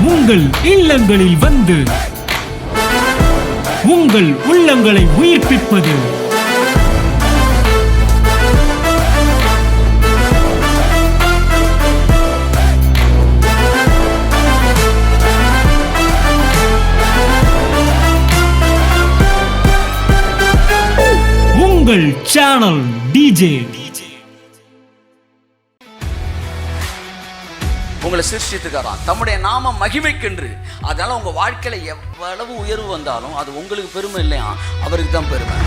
உங்கள் இல்லங்களில் வந்து உங்கள் உள்ளங்களை உயிர்ப்பிப்பது உங்கள் சேனல் டிஜே. உங்களை சிருஷ்டித்துக்காரான் தம்முடைய நாம மகிமைக்கென்று. அதனால உங்க வாழ்க்கையில எவ்வளவு உயர்வு வந்தாலும் அது உங்களுக்கு பெருமை இல்லையா, அவருக்கு தான் பெருமை.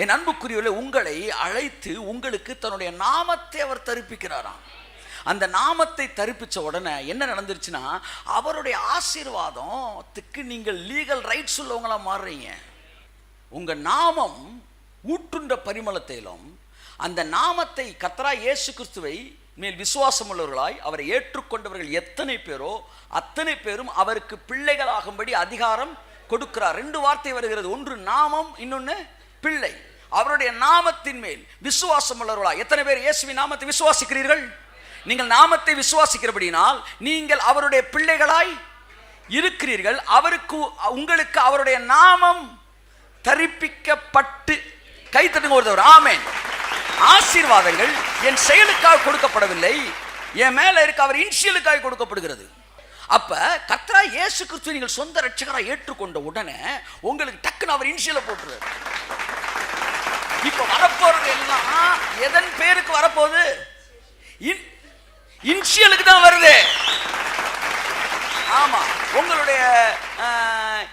என் அன்புக்குரியவர்களே, உங்களை அழைத்து உங்களுக்கு தன்னுடைய நாமத்தை அவர் தரிப்பிக்கிறாராம். அந்த நாமத்தை தரிப்பிச்ச உடனே என்ன நடந்துருச்சுன்னா, அவருடைய ஆசீர்வாதத்துக்கு நீங்கள் லீகல் ரைட்ஸ் உள்ளவங்களா மாறுறீங்க. உங்க நாமம் ஊற்றுண்ட பரிமளத்திலும் அந்த நாமத்தை கர்த்தராகிய இயேசு கிறிஸ்துவை மேல் விசுவாசம் உள்ளவர்களாய் அவரை ஏற்றுக்கொண்டவர்கள் எத்தனை பேரோ அத்தனை பேரும் அவருக்கு பிள்ளைகளாகும்படி அதிகாரம் கொடுக்கிறார். 2 வார்த்தை வருகிறது, ஒன்று நாமம், இன்னொன்று பிள்ளை. அவருடைய நாமத்தின் மேல் விசுவாசம் உள்ளவர்களாய் எத்தனை பேர் இயேசுவின் நாமத்தை விசுவாசிக்கிறீர்கள்? நீங்கள் நாமத்தை விசுவாசிக்கிறபடினால் நீங்கள் அவருடைய பிள்ளைகளாய் இருக்கிறீர்கள். உங்களுக்கு அவருடைய நாமம் தரிப்பிக்கப்பட்டு கைத்தட்டுங்க ஒருத்தவர். ஆமென். ஆசீர்வாதங்கள் என் செயலுக்காக கொடுக்கப்படவில்லை, என் மேல இருக்க அவர் இன்சியலுக்காக கொடுக்கப்படுகிறது. அப்ப கர்த்தராகிய இயேசு கிறிஸ்துவை நீங்கள் சொந்த ரட்சகராக ஏற்றுக்கொண்ட உடனே உங்களுக்கு டக்குன்னு அவர் இன்சியலை போட்டுறாரு. இப்ப வரப்போறது எல்லாம் எதன் பேருக்கு வரப்போகுது? இன்சியலுக்கு தான் வருது. ஆமா, உங்களுடைய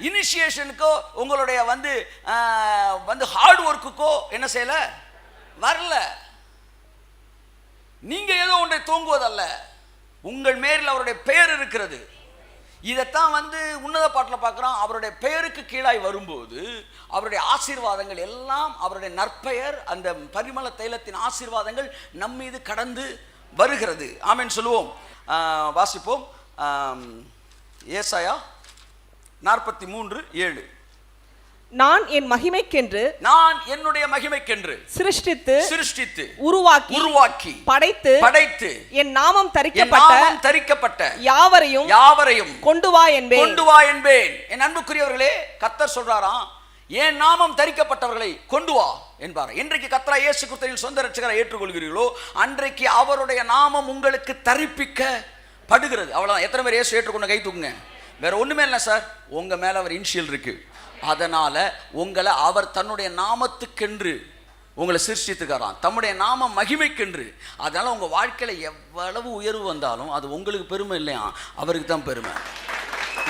இனிஷியேஷனுக்கோ உங்களுடைய வந்து ஹார்ட் ஒர்க்குக்கோ என்ன செய்யல வரல. நீங்க ஏதோ ஒன்றை தூங்குவதல்ல, உங்கள் மேல் அவருடைய பெயர் இருக்கிறது. இதைத்தான் உன்னத பாட்டில் பார்க்குறோம். அவருடைய பெயருக்கு கீழாய் வரும்போது அவருடைய ஆசீர்வாதங்கள் எல்லாம், அவருடைய நற்பெயர், அந்த பரிமள தைலத்தின் ஆசீர்வாதங்கள் நம் மீது கடந்து வருகிறது. ஆமென் சொல்லுவோம். வாசிப்போம். ஏசாயா 43:7. நான் என் மகிமைக்கென்று, நான் என்னுடைய மகிமைக்கென்று சிருஷ்டித்து உருவாக்கி படைத்து என் நாமம் தரிக்கப்பட்ட யாவரையும் கொண்டு வா என்பேன். என் அன்புக்குரியவர்களே, கர்த்தர் சொல்றாராம், என் நாமம் தரிக்கப்பட்டவர்களை கொண்டு வா என்பார். இன்றைக்கு கர்த்தராகிய இயேசு கிறிஸ்துவின் சொந்த ரட்சகரை ஏற்றுக்கொள்கிறீர்களோ அன்றைக்கு அவருடைய நாமம் உங்களுக்கு தரிப்பிக்கப்படுகிறது. அவ்வளவுதான். எத்தனை பேர் இயேசு ஏற்றுக்கொண்ட கை தூக்குங்க. வேற ஒண்ணுமே இல்லை சார், உங்க மேல அவர் இன்சியல் இருக்கு. அதனால உங்களை அவர் தன்னுடைய நாமத்துக்கென்று உங்களை சிருஷ்டித்துக்காராம், தம்முடைய நாம மகிமைக்கென்று. அதனால உங்க வாழ்க்கையில எவ்வளவு உயர்வு வந்தாலும் அது உங்களுக்கு பெருமை இல்லையா, அவருக்கு தான் பெருமை.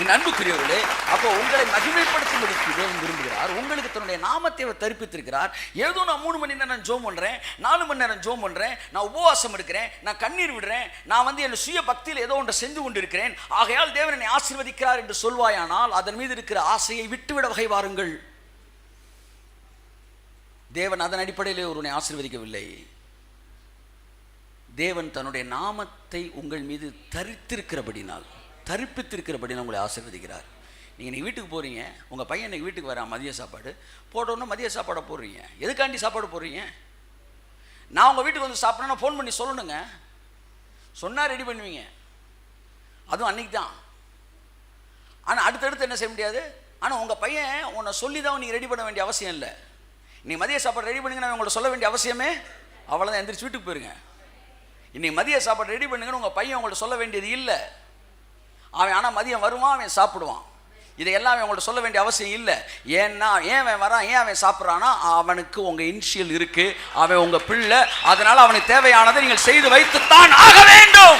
என் அன்புக்குரியவர்களே, அப்போ உங்களை மகிமைப்படுத்தும்படிக்கு தேவன் விரும்புகிறார். உங்களுக்கு தன்னுடைய நாமத்தை அவர் தரிப்பித்திருக்கிறார். ஏதோ நான் 3 மணி நேரம் ஜோம் பண்றேன், 4 மணி நேரம் ஜோம் பண்றேன், நான் உபவாசம் எடுக்கிறேன், நான் கண்ணீர் விடுறேன், நான் என் சுய பக்தியில் ஏதோ ஒன்றை செஞ்சு கொண்டிருக்கிறேன், ஆகையால் தேவன் என்னை ஆசீர்வதிக்கிறார் என்று சொல்வாயானால் அதன் மீது இருக்கிற ஆசையை விட்டுவிட வகை வாருங்கள். தேவன் அதன் அடிப்படையில் ஒருவனை ஆசீர்வதிக்கவில்லை. தேவன் தன்னுடைய நாமத்தை உங்கள் மீது தரிப்பித்திருக்கிறபடி உங்களை ஆசீர்வதிக்கிறார். நீங்கள் வீட்டுக்கு போகிறீங்க, உங்கள் பையன் இன்னைக்கு வீட்டுக்கு வரா, மதிய சாப்பாடு போட்டோன்னா மதிய சாப்பாடை போடுறீங்க. எதுக்காண்டி சாப்பாடு போடுறீங்க? நான் உங்கள் வீட்டுக்கு வந்து சாப்பிட்றேன்னா ஃபோன் பண்ணி சொல்லணுங்க. சொன்னால் ரெடி பண்ணுவீங்க, அதுவும் அன்றைக்கி தான். ஆனால் அடுத்தடுத்து என்ன செய்ய முடியாது. ஆனால் உங்கள் பையன் உன்னை சொல்லி தான் நீங்கள் ரெடி பண்ண வேண்டிய அவசியம் இல்லை. நீங்கள் மதிய சாப்பாடு ரெடி பண்ணுங்க நான் உங்களை சொல்ல வேண்டிய அவசியமே அவ்வளோதான். எந்திரிச்சு வீட்டுக்கு போயிருங்க. இன்றைக்கி மதிய சாப்பாடு ரெடி பண்ணுங்கன்னு உங்கள் பையன் உங்கள்கிட்ட சொல்ல வேண்டியது இல்லை. அவன் ஆனால் மதியம் வருவான், அவன் சாப்பிடுவான். இதையெல்லாம் அவங்கள்ட்ட சொல்ல வேண்டிய அவசியம் இல்லை. ஏன்னா ஏன் அவன் வரான், ஏன் அவன் சாப்பிட்றான்னா அவனுக்கு உங்கள் இனிஷியல் இருக்கு, அவன் உங்கள் பிள்ளை. அதனால் அவனுக்கு தேவையானதை நீங்கள் செய்து வைத்துத்தான் ஆக வேண்டும்.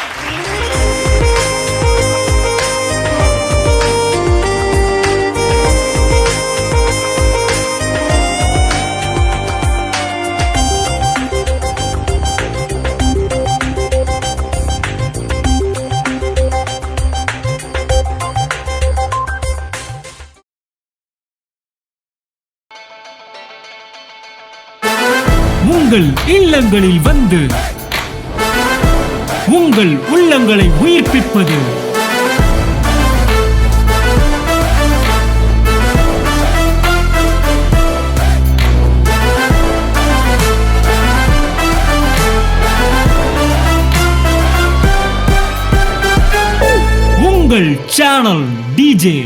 உங்கள் இல்லங்களில் வந்து உங்கள் உள்ளங்களை உயிர்ப்பிப்பது உங்கள் சேனல் டிஜே